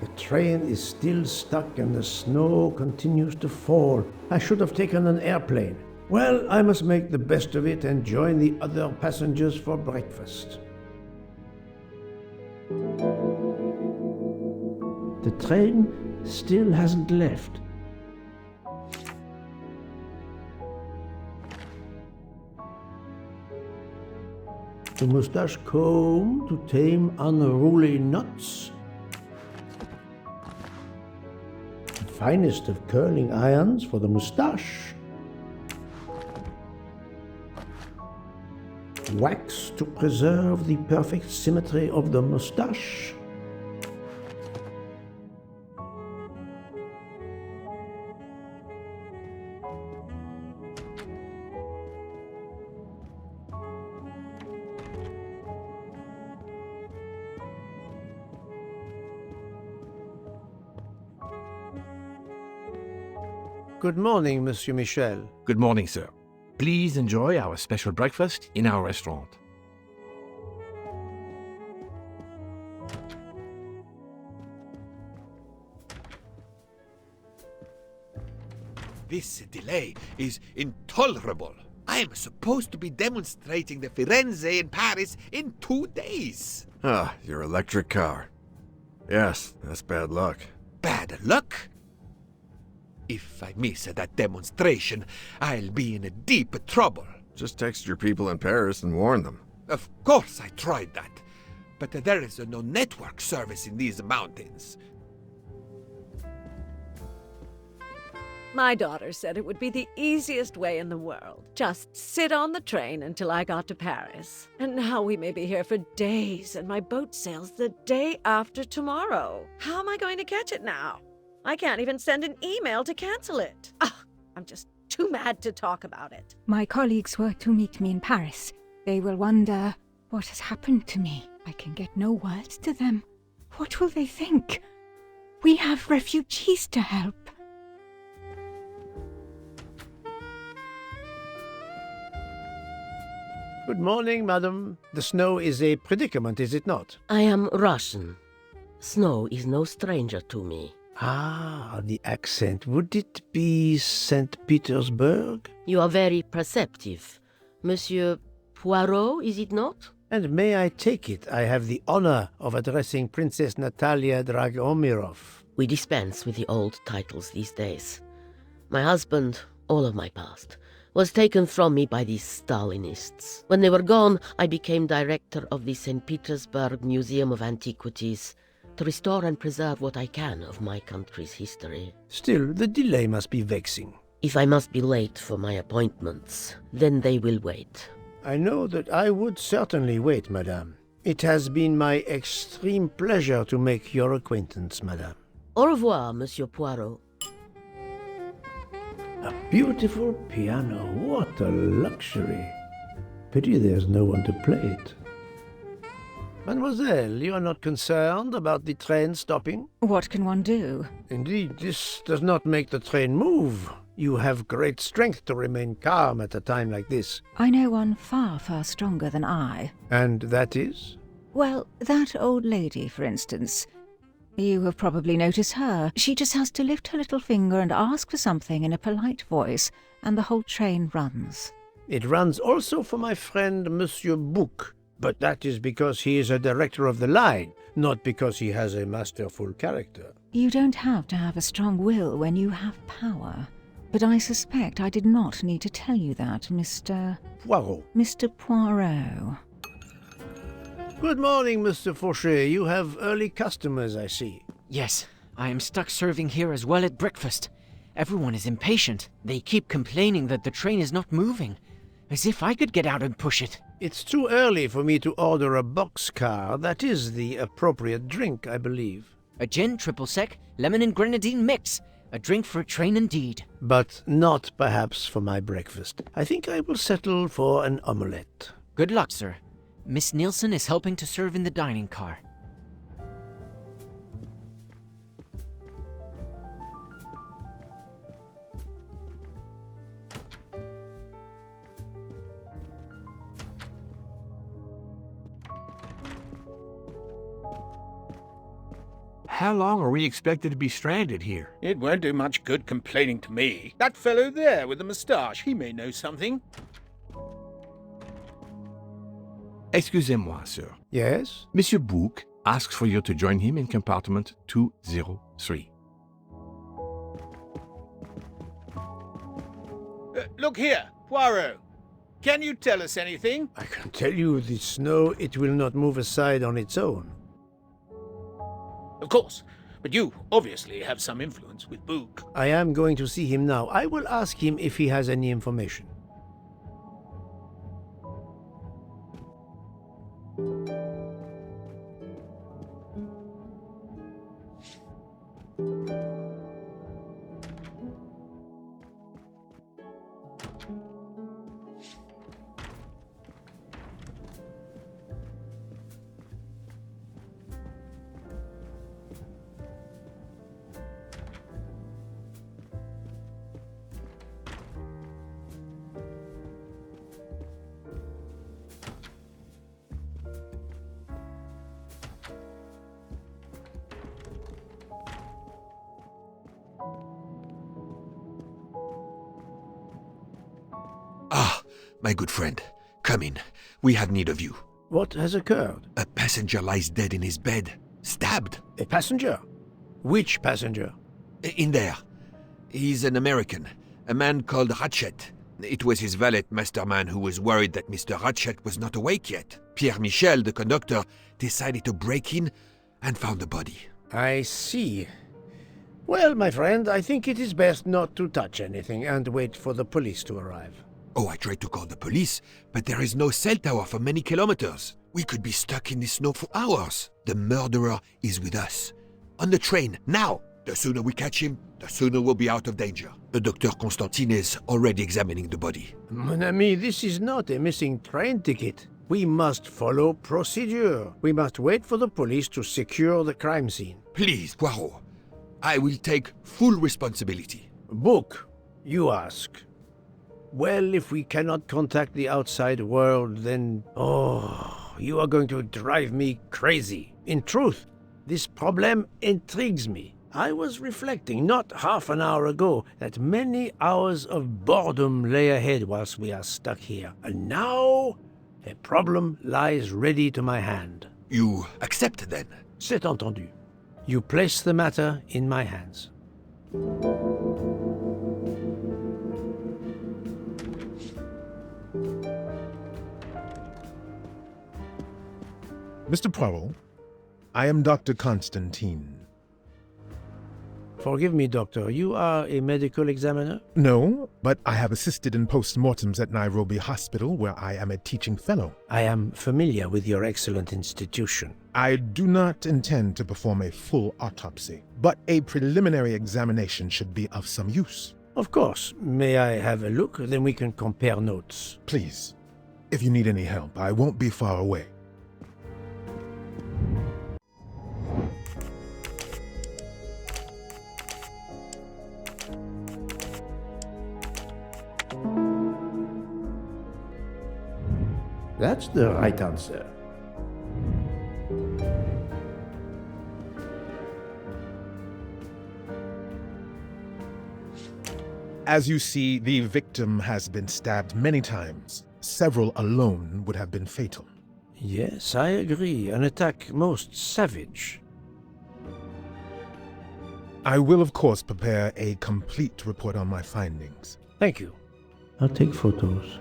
The train is still stuck and the snow continues to fall. I should have taken an airplane. Well, I must make the best of it and join the other passengers for breakfast. The train still hasn't left. The mustache comb to tame unruly knots. The finest of curling irons for the mustache. Wax to preserve the perfect symmetry of the mustache. Good morning, Monsieur Michel. Good morning, sir. Please enjoy our special breakfast in our restaurant. This delay is intolerable. I am supposed to be demonstrating the Firenze in Paris in 2 days. Ah, your electric car. Yes, that's bad luck. Bad luck? If I miss that demonstration, I'll be in deep trouble. Just text your people in Paris and warn them. Of course I tried that, but there is no network service in these mountains. My daughter said it would be the easiest way in the world. Just sit on the train until I got to Paris. And now we may be here for days, and my boat sails the day after tomorrow. How am I going to catch it now? I can't even send an email to cancel it. I'm just too mad to talk about it. My colleagues were to meet me in Paris. They will wonder what has happened to me. I can get no words to them. What will they think? We have refugees to help. Good morning, madam. The snow is a predicament, is it not? I am Russian. Snow is no stranger to me. Ah, the accent. Would it be St. Petersburg? You are very perceptive. Monsieur Poirot, is it not? And may I take it I have the honor of addressing Princess Natalia Dragomirov? We dispense with the old titles these days. My husband, all of my past, was taken from me by these Stalinists. When they were gone, I became director of the St. Petersburg Museum of Antiquities, to restore and preserve what I can of my country's history. Still, the delay must be vexing. If I must be late for my appointments, then they will wait. I know that I would certainly wait, madame. It has been my extreme pleasure to make your acquaintance, madame. Au revoir, Monsieur Poirot. A beautiful piano. What a luxury. Pity there's no one to play it. Mademoiselle, you are not concerned about the train stopping? What can one do? Indeed, this does not make the train move. You have great strength to remain calm at a time like this. I know one far, far stronger than I. And that is? Well, that old lady, for instance. You have probably noticed her. She just has to lift her little finger and ask for something in a polite voice, and the whole train runs. It runs also for my friend Monsieur Bouc, but that is because he is a director of the line, not because he has a masterful character. You don't have to have a strong will when you have power. But I suspect I did not need to tell you that, Mr. Poirot. Mr. Poirot. Good morning, Mr. Fauchet. You have early customers, I see. Yes, I am stuck serving here as well at breakfast. Everyone is impatient. They keep complaining that the train is not moving. As if I could get out and push it. It's too early for me to order a boxcar. That is the appropriate drink, I believe. A gin, triple sec, lemon and grenadine mix. A drink for a train indeed. But not perhaps for my breakfast. I think I will settle for an omelette. Good luck, sir. Miss Nielsen is helping to serve in the dining car. How long are we expected to be stranded here? It won't do much good complaining to me. That fellow there with the moustache, he may know something. Excusez-moi, sir. Yes? Monsieur Bouc asks for you to join him in compartment 203. Look here, Poirot. Can you tell us anything? I can tell you the snow, it will not move aside on its own. Of course, but you obviously have some influence with Book. I am going to see him now. I will ask him if he has any information. Ah, my good friend. Come in. We have need of you. What has occurred? A passenger lies dead in his bed. Stabbed. A passenger? Which passenger? In there. He's an American. A man called Ratchet. It was his valet masterman who was worried that Mr. Ratchet was not awake yet. Pierre Michel, the conductor, decided to break in and found the body. I see. Well, my friend, I think it is best not to touch anything and wait for the police to arrive. Oh, I tried to call the police, but there is no cell tower for many kilometers. We could be stuck in the snow for hours. The murderer is with us. On the train, now! The sooner we catch him, the sooner we'll be out of danger. Dr. Constantine is already examining the body. Mon ami, this is not a missing train ticket. We must follow procedure. We must wait for the police to secure the crime scene. Please, Poirot. I will take full responsibility. Book, you ask. Well, if we cannot contact the outside world, then... Oh, you are going to drive me crazy. In truth, this problem intrigues me. I was reflecting not half an hour ago that many hours of boredom lay ahead whilst we are stuck here. And now, a problem lies ready to my hand. You accept, then? C'est entendu. You place the matter in my hands. Mr. Poirot, I am Dr. Constantine. Forgive me, Doctor. You are a medical examiner? No, but I have assisted in post-mortems at Nairobi Hospital, where I am a teaching fellow. I am familiar with your excellent institution. I do not intend to perform a full autopsy, but a preliminary examination should be of some use. Of course. May I have a look? Then we can compare notes. Please. If you need any help, I won't be far away. That's the right answer. As you see, the victim has been stabbed many times. Several alone would have been fatal. Yes, I agree. An attack most savage. I will, of course, prepare a complete report on my findings. Thank you. I'll take photos.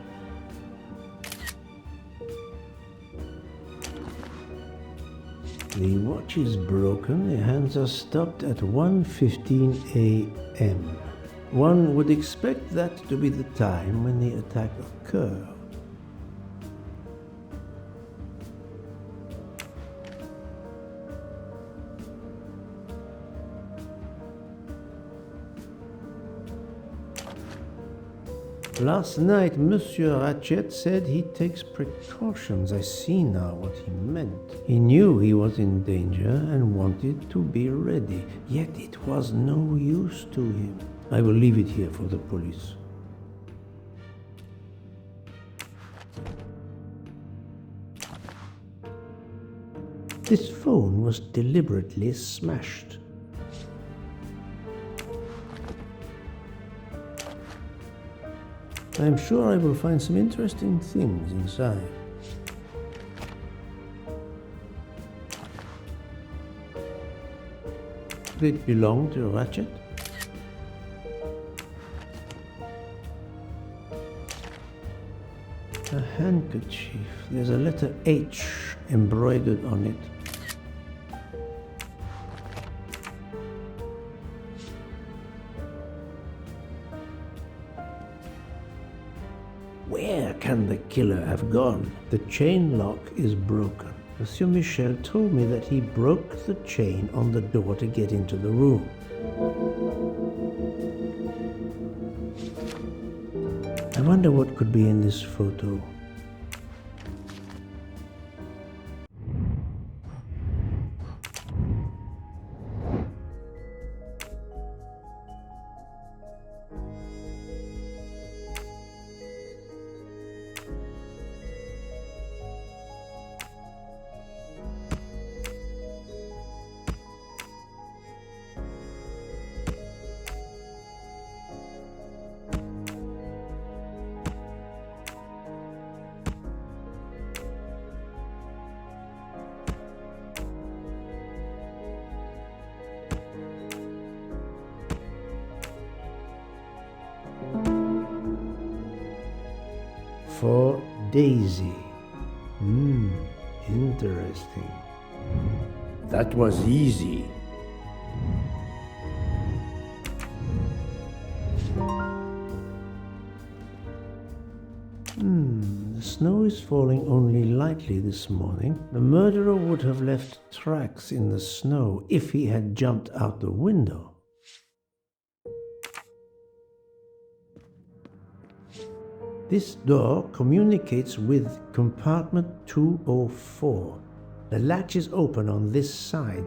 The watch is broken. The hands are stopped at 1:15 a.m. One would expect that to be the time when the attack occurred. Last night, Monsieur Ratchet said he takes precautions. I see now what he meant. He knew he was in danger and wanted to be ready, yet it was no use to him. I will leave it here for the police. This phone was deliberately smashed. I'm sure I will find some interesting things inside. Did it belong to Ratchet? A handkerchief. There's a letter H embroidered on it. Where can the killer have gone? The chain lock is broken. Monsieur Michel told me that he broke the chain on the door to get into the room. I wonder what could be in this photo. For Daisy. Interesting. That was easy. The snow is falling only lightly this morning. The murderer would have left tracks in the snow if he had jumped out the window. This door communicates with compartment 204. The latch is open on this side.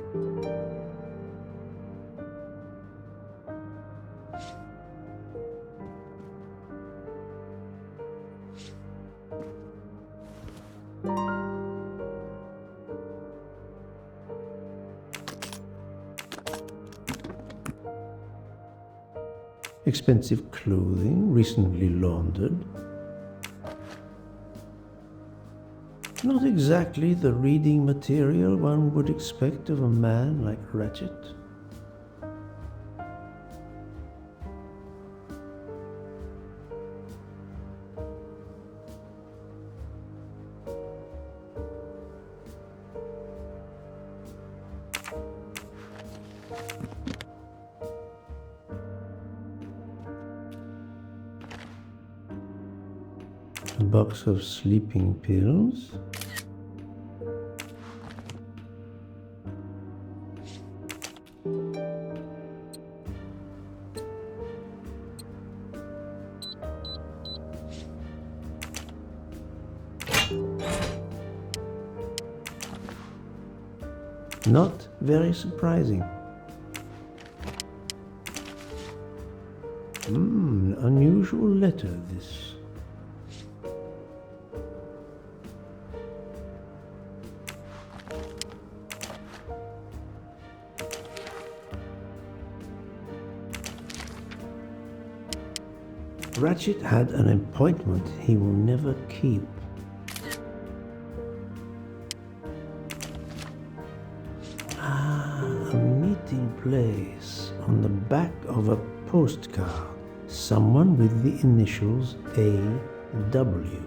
Expensive clothing, recently laundered. Not exactly the reading material one would expect of a man like Ratchet. A box of sleeping pills. Not very surprising. Unusual letter, this. Ratchet had an appointment he will never keep. A meeting place on the back of a postcard. Someone with the initials A.W.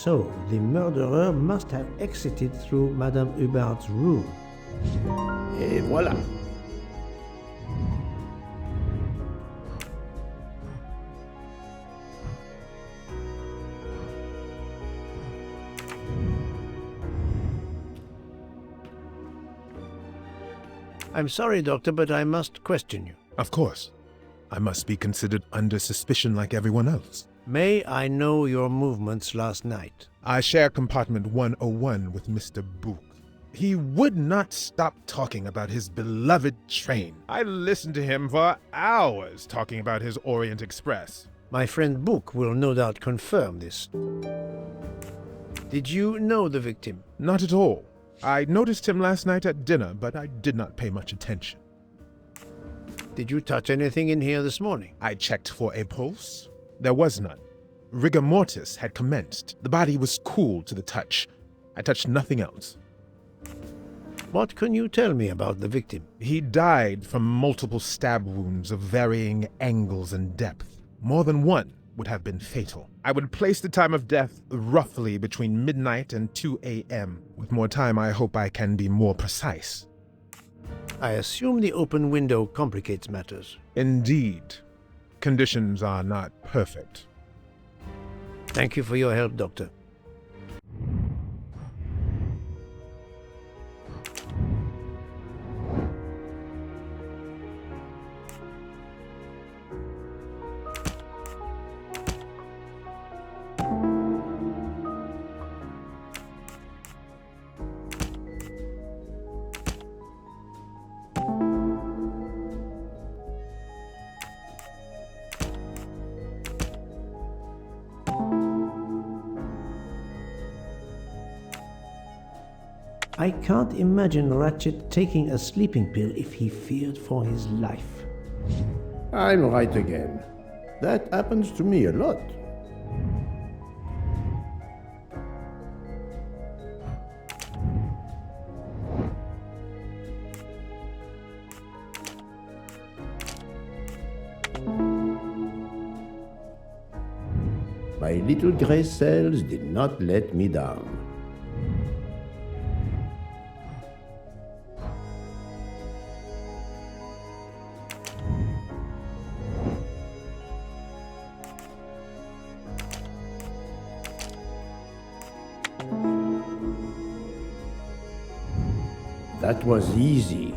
So, the murderer must have exited through Madame Hubbard's room. Et voilà. I'm sorry, Doctor, but I must question you. Of course. I must be considered under suspicion like everyone else. May I know your movements last night? I share compartment 101 with Mr. Book. He would not stop talking about his beloved train. I listened to him for hours talking about his Orient Express. My friend Book will no doubt confirm this. Did you know the victim? Not at all. I noticed him last night at dinner, but I did not pay much attention. Did you touch anything in here this morning? I checked for a pulse. There was none. Rigor mortis had commenced. The body was cool to the touch. I touched nothing else. What can you tell me about the victim? He died from multiple stab wounds of varying angles and depth. More than one would have been fatal. I would place the time of death roughly between midnight and 2 a.m. With more time, I hope I can be more precise. I assume the open window complicates matters. Indeed. Conditions are not perfect. Thank you for your help, Doctor. I can't imagine Ratchet taking a sleeping pill if he feared for his life. I'm right again. That happens to me a lot. My little gray cells did not let me down. That was easy.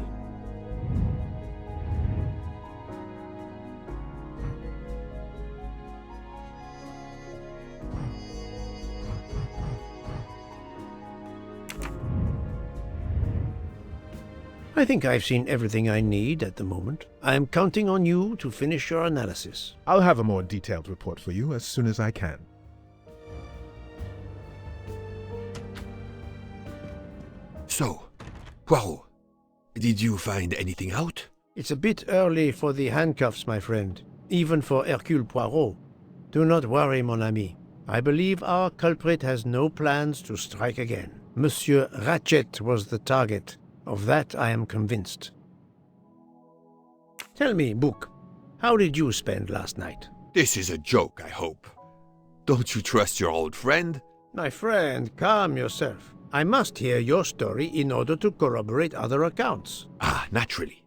I think I've seen everything I need at the moment. I am counting on you to finish your analysis. I'll have a more detailed report for you as soon as I can. So, Poirot, did you find anything out? It's a bit early for the handcuffs, my friend. Even for Hercule Poirot. Do not worry, mon ami. I believe our culprit has no plans to strike again. Monsieur Ratchet was the target. Of that I am convinced. Tell me, Book, how did you spend last night? This is a joke, I hope. Don't you trust your old friend? My friend, calm yourself. I must hear your story in order to corroborate other accounts. Ah, naturally.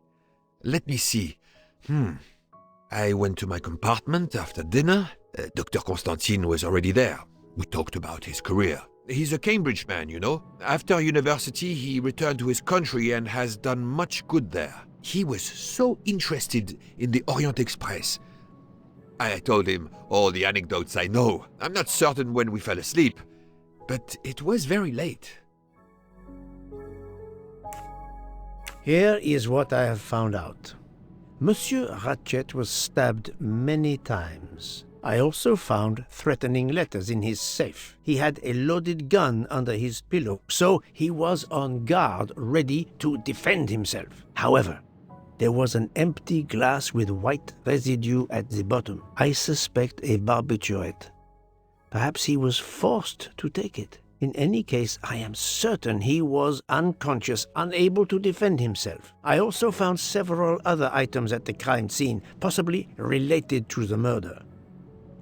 Let me see. I went to my compartment after dinner. Dr. Constantine was already there. We talked about his career. He's a Cambridge man, you know. After university, he returned to his country and has done much good there. He was so interested in the Orient Express. I told him all the anecdotes I know. I'm not certain when we fell asleep, but it was very late. Here is what I have found out. Monsieur Ratchet was stabbed many times. I also found threatening letters in his safe. He had a loaded gun under his pillow, so he was on guard, ready to defend himself. However, there was an empty glass with white residue at the bottom. I suspect a barbiturate. Perhaps he was forced to take it. In any case, I am certain he was unconscious, unable to defend himself. I also found several other items at the crime scene, possibly related to the murder.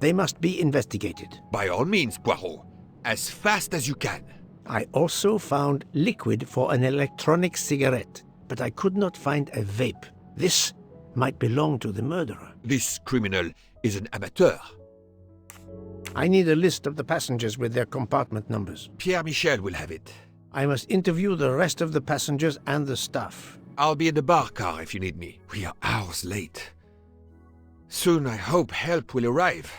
They must be investigated. By all means, Poirot. As fast as you can. I also found liquid for an electronic cigarette, but I could not find a vape. This might belong to the murderer. This criminal is an amateur. I need a list of the passengers with their compartment numbers. Pierre Michel will have it. I must interview the rest of the passengers and the staff. I'll be in the bar car if you need me. We are hours late. Soon I hope help will arrive.